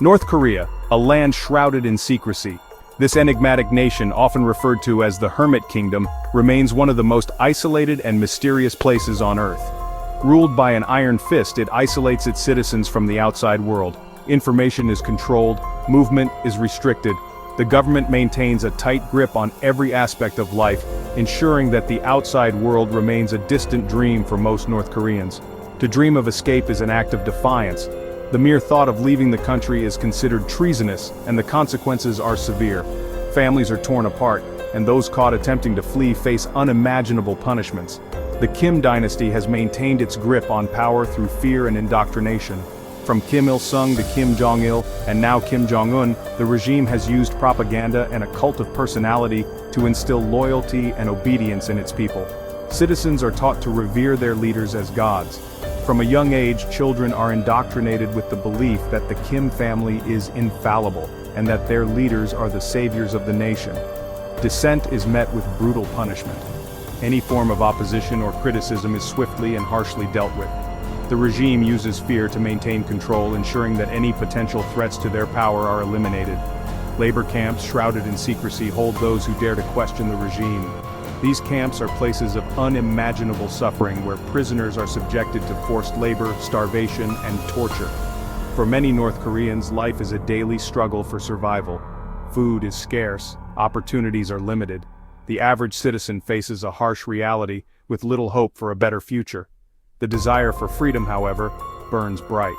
North Korea, a land shrouded in secrecy. This enigmatic nation, often referred to as the Hermit Kingdom, remains one of the most isolated and mysterious places on Earth. Ruled by an iron fist, it isolates its citizens from the outside world. Information is controlled, movement is restricted. The government maintains a tight grip on every aspect of life, ensuring that the outside world remains a distant dream for most North Koreans. To dream of escape is an act of defiance. The mere thought of leaving the country is considered treasonous, and the consequences are severe. Families are torn apart, and those caught attempting to flee face unimaginable punishments. The Kim dynasty has maintained its grip on power through fear and indoctrination. From Kim Il-sung to Kim Jong-il, and now Kim Jong-un, the regime has used propaganda and a cult of personality to instill loyalty and obedience in its people. Citizens are taught to revere their leaders as gods. From a young age, children are indoctrinated with the belief that the Kim family is infallible, and that their leaders are the saviors of the nation. Dissent is met with brutal punishment. Any form of opposition or criticism is swiftly and harshly dealt with. The regime uses fear to maintain control, ensuring that any potential threats to their power are eliminated. Labor camps, shrouded in secrecy, hold those who dare to question the regime. These camps are places of unimaginable suffering where prisoners are subjected to forced labor, starvation, and torture. For many North Koreans, life is a daily struggle for survival. Food is scarce, opportunities are limited. The average citizen faces a harsh reality, with little hope for a better future. The desire for freedom, however, burns bright.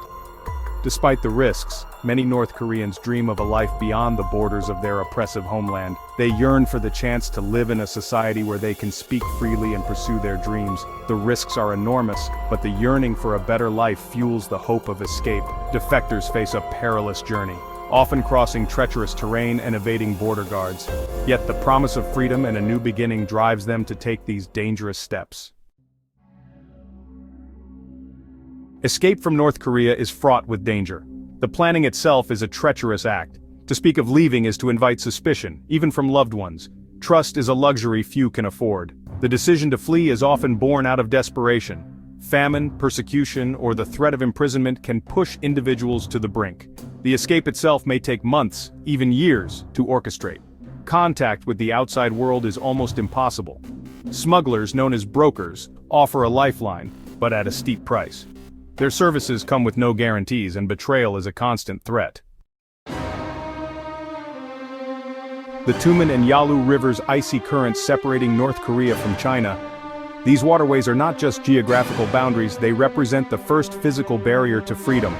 Despite the risks, many North Koreans dream of a life beyond the borders of their oppressive homeland. They yearn for the chance to live in a society where they can speak freely and pursue their dreams. The risks are enormous, but the yearning for a better life fuels the hope of escape. Defectors face a perilous journey, often crossing treacherous terrain and evading border guards. Yet the promise of freedom and a new beginning drives them to take these dangerous steps. Escape from North Korea is fraught with danger. The planning itself is a treacherous act. To speak of leaving is to invite suspicion, even from loved ones. Trust is a luxury few can afford. The decision to flee is often born out of desperation. Famine, persecution, or the threat of imprisonment can push individuals to the brink. The escape itself may take months, even years, to orchestrate. Contact with the outside world is almost impossible. Smugglers, known as brokers, offer a lifeline, but at a steep price. Their services come with no guarantees, and betrayal is a constant threat. The Tumen and Yalu rivers' icy currents separating North Korea from China. These waterways are not just geographical boundaries, they represent the first physical barrier to freedom.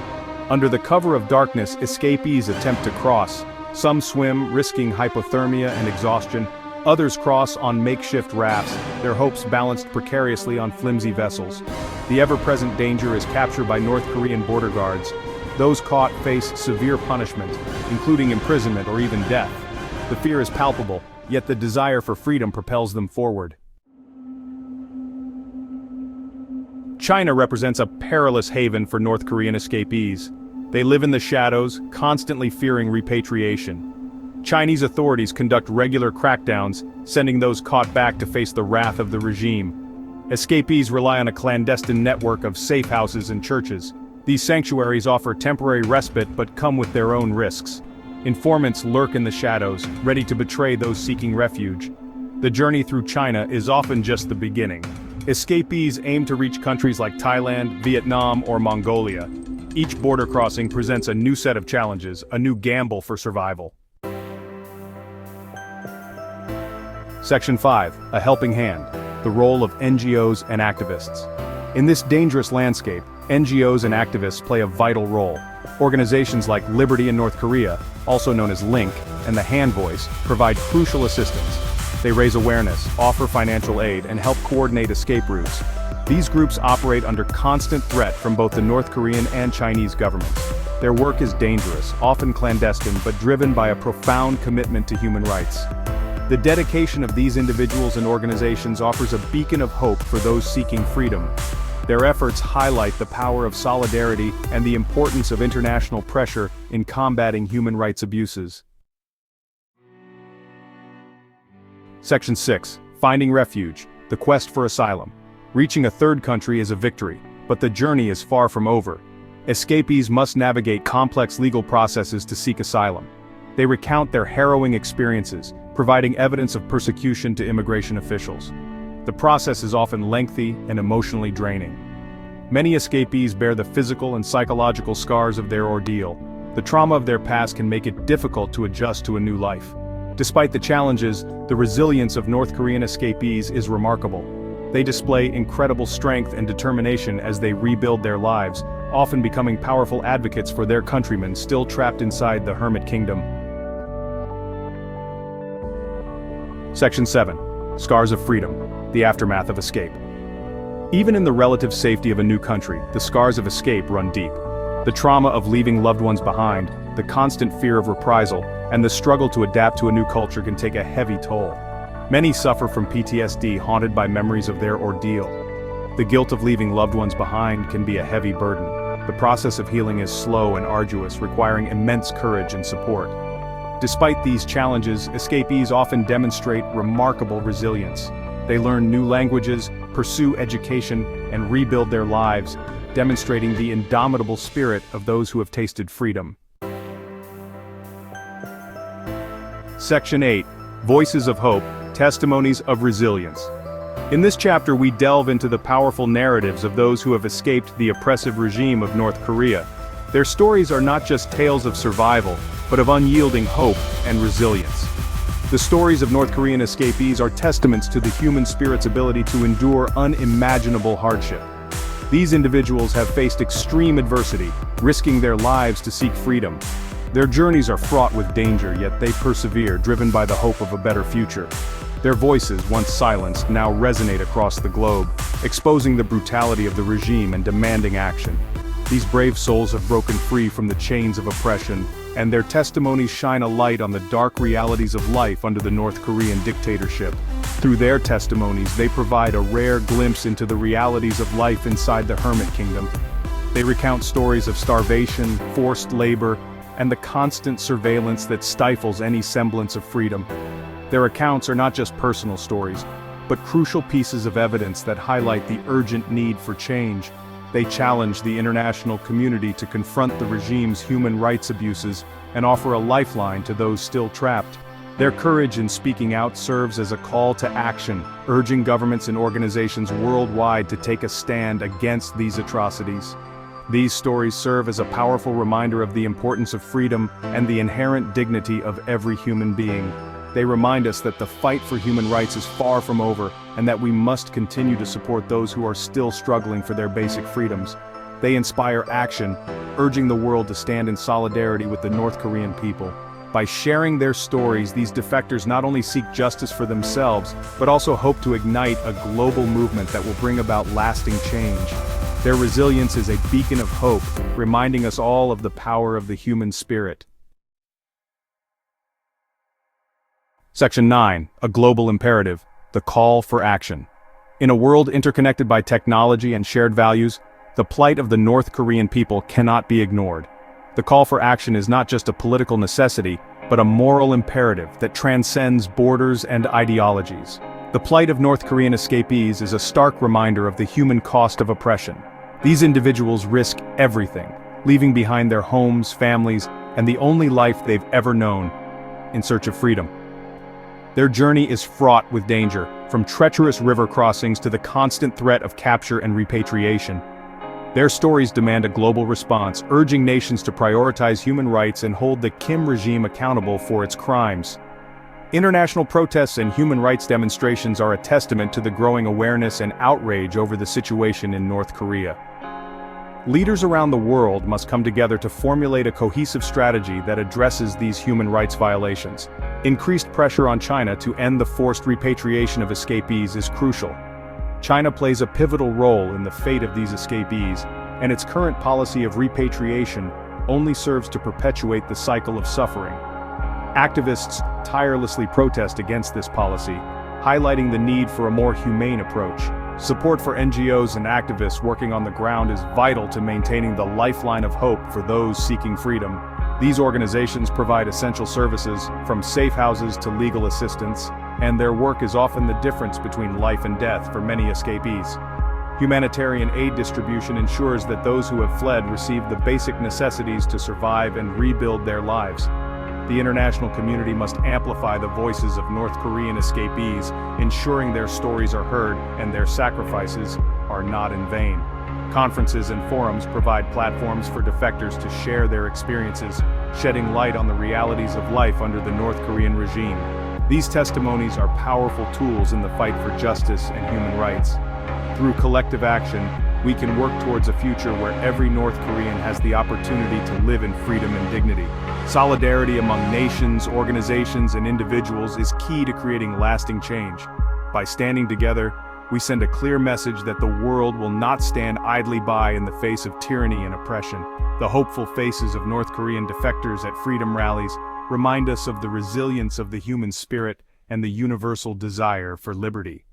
Under the cover of darkness, escapees attempt to cross. Some swim, risking hypothermia and exhaustion. Others cross on makeshift rafts, their hopes balanced precariously on flimsy vessels. The ever-present danger is captured by North Korean border guards. Those caught face severe punishment, including imprisonment or even death. The fear is palpable, yet the desire for freedom propels them forward. China represents a perilous haven for North Korean escapees. They live in the shadows, constantly fearing repatriation. Chinese authorities conduct regular crackdowns, sending those caught back to face the wrath of the regime. Escapees rely on a clandestine network of safe houses and churches. These sanctuaries offer temporary respite but come with their own risks. Informants lurk in the shadows, ready to betray those seeking refuge. The journey through China is often just the beginning. Escapees aim to reach countries like Thailand, Vietnam, or Mongolia. Each border crossing presents a new set of challenges, a new gamble for survival. Section 5. A helping hand. The role of NGOs and activists. In this dangerous landscape, NGOs and activists play a vital role. Organizations like Liberty in North Korea, also known as LINK, and the HanVoice, provide crucial assistance. They raise awareness, offer financial aid, and help coordinate escape routes. These groups operate under constant threat from both the North Korean and Chinese governments. Their work is dangerous, often clandestine, but driven by a profound commitment to human rights. The dedication of these individuals and organizations offers a beacon of hope for those seeking freedom. Their efforts highlight the power of solidarity and the importance of international pressure in combating human rights abuses. Section 6. Finding refuge. The quest for asylum. Reaching a third country is a victory, but the journey is far from over. Escapees must navigate complex legal processes to seek asylum. They recount their harrowing experiences, providing evidence of persecution to immigration officials. The process is often lengthy and emotionally draining. Many escapees bear the physical and psychological scars of their ordeal. The trauma of their past can make it difficult to adjust to a new life. Despite the challenges, the resilience of North Korean escapees is remarkable. They display incredible strength and determination as they rebuild their lives, often becoming powerful advocates for their countrymen still trapped inside the Hermit Kingdom. Section 7. Scars of Freedom, the Aftermath of Escape. Even in the relative safety of a new country, the scars of escape run deep. The trauma of leaving loved ones behind, the constant fear of reprisal, and the struggle to adapt to a new culture can take a heavy toll. Many suffer from PTSD, haunted by memories of their ordeal. The guilt of leaving loved ones behind can be a heavy burden. The process of healing is slow and arduous, requiring immense courage and support. Despite these challenges, escapees often demonstrate remarkable resilience. They learn new languages, pursue education, and rebuild their lives, demonstrating the indomitable spirit of those who have tasted freedom. Section 8. Voices of Hope, Testimonies of Resilience. In this chapter we delve into the powerful narratives of those who have escaped the oppressive regime of North Korea. Their stories are not just tales of survival, but of unyielding hope and resilience. The stories of North Korean escapees are testaments to the human spirit's ability to endure unimaginable hardship. These individuals have faced extreme adversity, risking their lives to seek freedom. Their journeys are fraught with danger, yet they persevere, driven by the hope of a better future. Their voices, once silenced, now resonate across the globe, exposing the brutality of the regime and demanding action. These brave souls have broken free from the chains of oppression, and their testimonies shine a light on the dark realities of life under the North Korean dictatorship. Through their testimonies, they provide a rare glimpse into the realities of life inside the Hermit Kingdom. They recount stories of starvation, forced labor, and the constant surveillance that stifles any semblance of freedom. Their accounts are not just personal stories, but crucial pieces of evidence that highlight the urgent need for change. They challenge the international community to confront the regime's human rights abuses and offer a lifeline to those still trapped. Their courage in speaking out serves as a call to action, urging governments and organizations worldwide to take a stand against these atrocities. These stories serve as a powerful reminder of the importance of freedom and the inherent dignity of every human being. They remind us that the fight for human rights is far from over, and that we must continue to support those who are still struggling for their basic freedoms. They inspire action, urging the world to stand in solidarity with the North Korean people. By sharing their stories, these defectors not only seek justice for themselves, but also hope to ignite a global movement that will bring about lasting change. Their resilience is a beacon of hope, reminding us all of the power of the human spirit. Section 9. A Global Imperative, the Call for Action. In a world interconnected by technology and shared values, the plight of the North Korean people cannot be ignored. The call for action is not just a political necessity, but a moral imperative that transcends borders and ideologies. The plight of North Korean escapees is a stark reminder of the human cost of oppression. These individuals risk everything, leaving behind their homes, families, and the only life they've ever known, in search of freedom. Their journey is fraught with danger, from treacherous river crossings to the constant threat of capture and repatriation. Their stories demand a global response, urging nations to prioritize human rights and hold the Kim regime accountable for its crimes. International protests and human rights demonstrations are a testament to the growing awareness and outrage over the situation in North Korea. Leaders around the world must come together to formulate a cohesive strategy that addresses these human rights violations. Increased pressure on China to end the forced repatriation of escapees is crucial. China plays a pivotal role in the fate of these escapees, and its current policy of repatriation only serves to perpetuate the cycle of suffering. Activists tirelessly protest against this policy, highlighting the need for a more humane approach. Support for NGOs and activists working on the ground is vital to maintaining the lifeline of hope for those seeking freedom. These organizations provide essential services, from safe houses to legal assistance, and their work is often the difference between life and death for many escapees. Humanitarian aid distribution ensures that those who have fled receive the basic necessities to survive and rebuild their lives. The international community must amplify the voices of North Korean escapees, ensuring their stories are heard and their sacrifices are not in vain. Conferences and forums provide platforms for defectors to share their experiences, shedding light on the realities of life under the North Korean regime. These testimonies are powerful tools in the fight for justice and human rights. Through collective action, we can work towards a future where every North Korean has the opportunity to live in freedom and dignity. Solidarity among nations, organizations, and individuals is key to creating lasting change. By standing together, we send a clear message that the world will not stand idly by in the face of tyranny and oppression. The hopeful faces of North Korean defectors at freedom rallies remind us of the resilience of the human spirit and the universal desire for liberty.